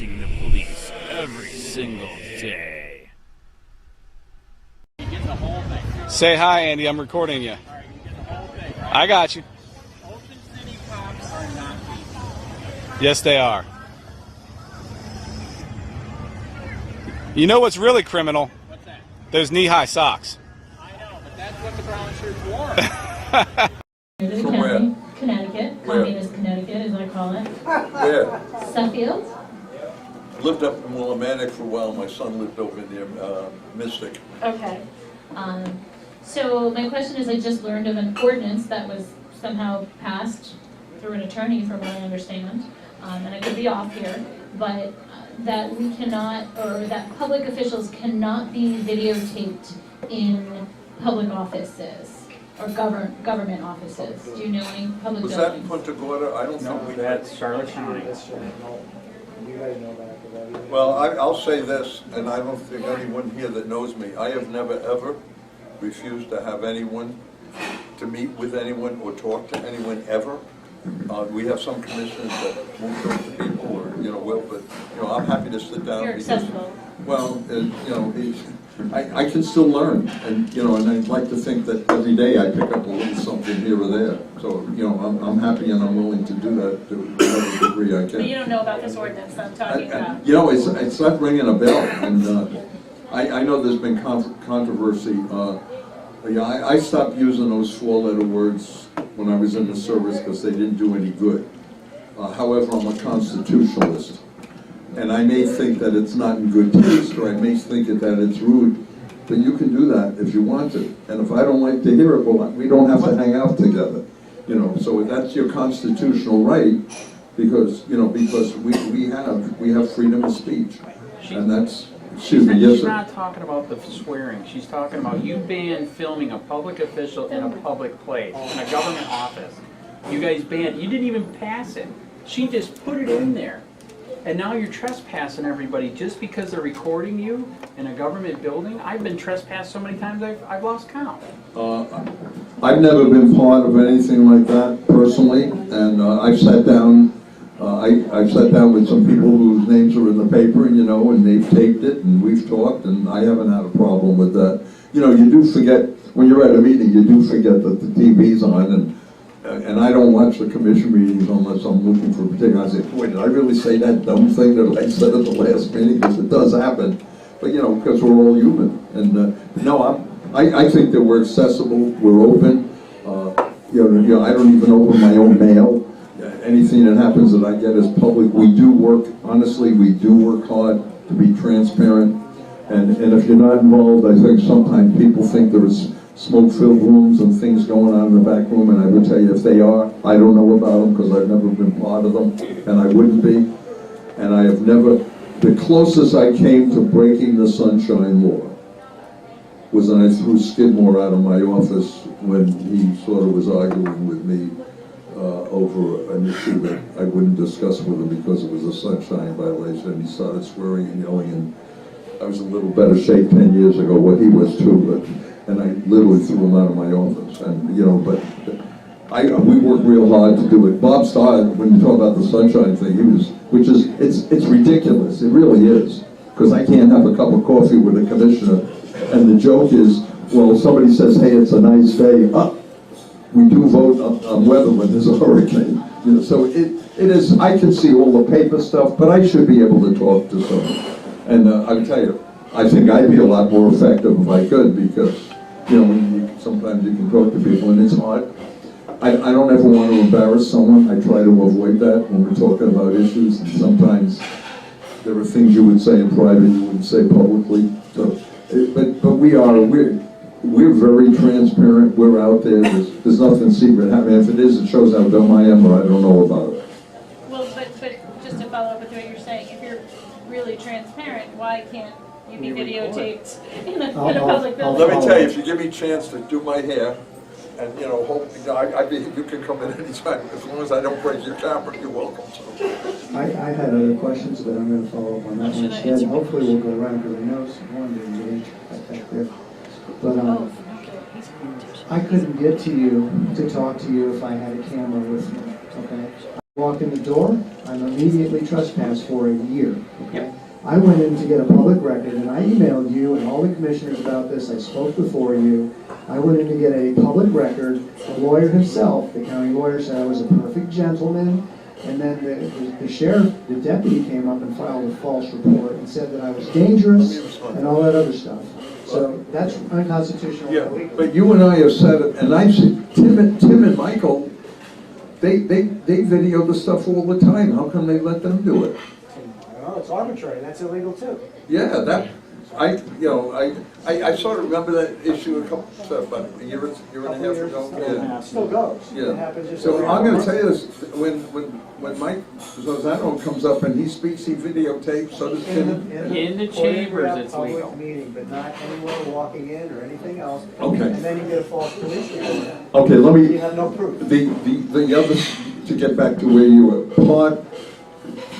facing the police every single day. You get the whole thing. Say hi, Andy. I'm recording you. All right, you get the whole thing. Right? I got you. Ocean City cops are not people. Yes, they are. You know what's really criminal? What's that? Those knee-high socks. I know, but that's what the brown shirts wore. From County, where? Connecticut, Where? Communist Connecticut, as I call it. Where? Suffield. Lived up in Willimantic for a while. My son lived over near Mystic. Okay. So my question is, I just learned of an ordinance that was somehow passed through an attorney, from what I understand, and I could be off here, but that we cannot, or that public officials cannot be videotaped in public offices or government offices. Do you know any public Was that in buildings? Punta Gorda? I don't No, think we that's Charlotte County. Well, I'll say this, and I don't think anyone here that knows me, I have never ever refused to have anyone, to meet with anyone or talk to anyone ever. We have some commissioners that won't talk to people or, will, but, I'm happy to sit down. You're because, accessible. well, I can still learn, and, and I'd like to think that every day I pick up a little something here or there. So, I'm happy and I'm willing to do that to whatever degree I can. But you don't know about this ordinance I'm talking about. It's not ringing a bell, and I know there's been controversy. I stopped using those four-letter words when I was in the service because they didn't do any good. However, I'm a constitutionalist, and I may think that it's not in good taste, or I may think that it's rude, but you can do that if you want to. And if I don't like to hear it, well, we don't have to hang out together. So that's your constitutional right, because we have freedom of speech, and that's. Excuse me, yes, She's sir. not talking about the swearing. She's talking about you banned filming a public official in a public place, in a government office. You guys banned, you didn't even pass it. She just put it in there. And now you're trespassing everybody just because they're recording you in a government building. I've been trespassed so many times I've lost count. I've never been part of anything like that personally, and I've sat down. I've sat down with some people whose names are in the paper, and they've taped it, and we've talked, and I haven't had a problem with that. You do forget, when you're at a meeting, you do forget that the TV's on, and I don't watch the commission meetings unless I'm looking for a particular. I say, boy, did I really say that dumb thing that I said at the last meeting? Because it does happen, but because we're all human. And no, I think that we're accessible, we're open. I don't even open my own mail. Anything that happens that I get is public. We do work, honestly, we do work hard to be transparent. And if you're not involved, I think sometimes people think there's smoke-filled rooms and things going on in the back room, and I would tell you if they are, I don't know about them because I've never been part of them, and I wouldn't be. And I have never, the closest I came to breaking the Sunshine Law was when I threw Skidmore out of my office when he sort of was arguing with me over an issue that I wouldn't discuss with him because it was a sunshine violation, and he started swearing and yelling, and I was in a little better shape 10 years ago, what he was too, and I literally threw him out of my office, and we worked real hard to do it. Bob started, when you talk about the sunshine thing, it's ridiculous, it really is, because I can't have a cup of coffee with a commissioner, and the joke is, well, somebody says, hey, it's a nice day, we do vote on weather when there's a hurricane. So it is, I can see all the paper stuff, but I should be able to talk to someone. And I'll tell you, I think I'd be a lot more effective if I could, because, sometimes you can talk to people and it's hard. I don't ever want to embarrass someone. I try to avoid that when we're talking about issues. And sometimes there are things you would say in private you wouldn't say publicly. So, we're very transparent. We're out there. There's nothing secret happening. If it is, it shows how dumb I am or I don't know about it. Well, but just to follow up with what you're saying, if you're really transparent, why can't you be videotaped in a public building? Let me tell you, if you give me a chance to do my hair, and you can come in anytime, as long as I don't break your camera, you're welcome to. I had other questions, but I'm going to follow up on that one instead. Hopefully we'll go around, because I know someone didn't get in back there. But I couldn't get to you to talk to you if I had a camera with me, okay? Walk in the door, I'm immediately trespassed for a year. Yep. I went in to get a public record, and I emailed you and all the commissioners about this. I spoke before you. I went in to get a public record. The lawyer himself, the county lawyer, said I was a perfect gentleman. And then the sheriff, the deputy came up and filed a false report and said that I was dangerous and all that other stuff. So that's unconstitutional. Yeah, but you and I have said it, and I've seen Tim and Michael, they video the stuff all the time. How come they let them do it? Well, it's arbitrary. That's illegal too. Yeah, I sort of remember that issue a couple, about a year and a half ago. Yeah. It still goes. It Yeah. happens just So every I'm going to month. tell you this: when Mike Zozano comes up and he speaks, he videotapes. So does Tim. In the chambers, it's legal. Public meeting, but not anywhere walking in or anything else. Okay. And then you get a false police report. Okay, let me. You have no proof. The other, to get back to where you were,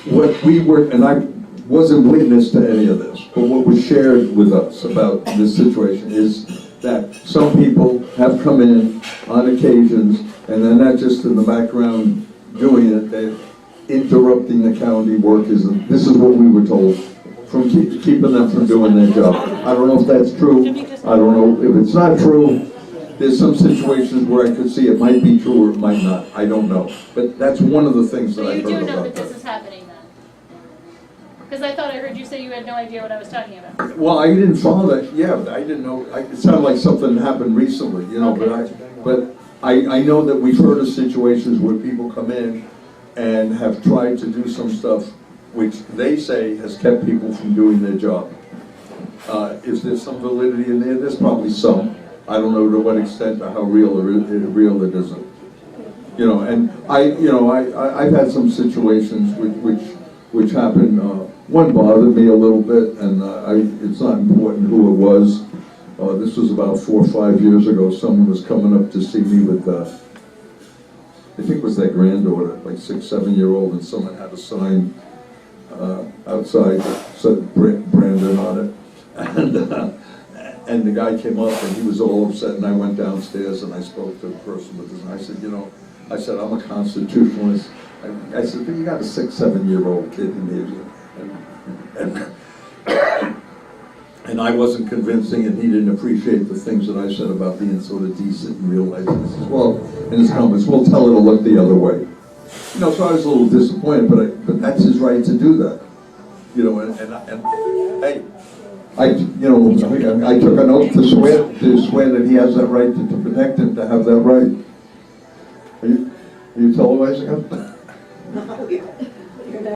what we were, and I wasn't witness to any of this, but what was shared with us about this situation is that some people have come in on occasions, and they're not just in the background doing it, they're interrupting the county workers, and this is what we were told, from keeping them from doing their job. I don't know if that's true, I don't know if it's not true. There's some situations where I could see it might be true or it might not, I don't know. But that's one of the things that So I you heard do about. know that this is happening then? Because I thought I heard you say you had no idea what I was talking about. Well, I didn't follow that, yeah, I didn't know, it sounded like something happened recently, you know, but I know that we've heard of situations where people come in and have tried to do some stuff which they say has kept people from doing their job. Is there some validity in there? There's probably some. I don't know to what extent or how real it isn't. You know, and I've had some situations which happened. One bothered me a little bit, and it's not important who it was. This was about 4 or 5 years ago. Someone was coming up to see me with, I think it was their granddaughter, like 6, 7-year-old, and someone had a sign outside that said Brandon on it. And the guy came up and he was all upset, and I went downstairs and I spoke to the person with this, and I said, I'm a constitutionalist. I said, but you got a 6, 7-year-old kid in here. And I wasn't convincing, and he didn't appreciate the things that I said about being sort of decent and realizing this as well. In his comments, we'll tell her to look the other way. You know, so I was a little disappointed, but that's his right to do that. You know, and hey, I took an oath to swear that he has that right to protect him, to have that right. Are you televising him?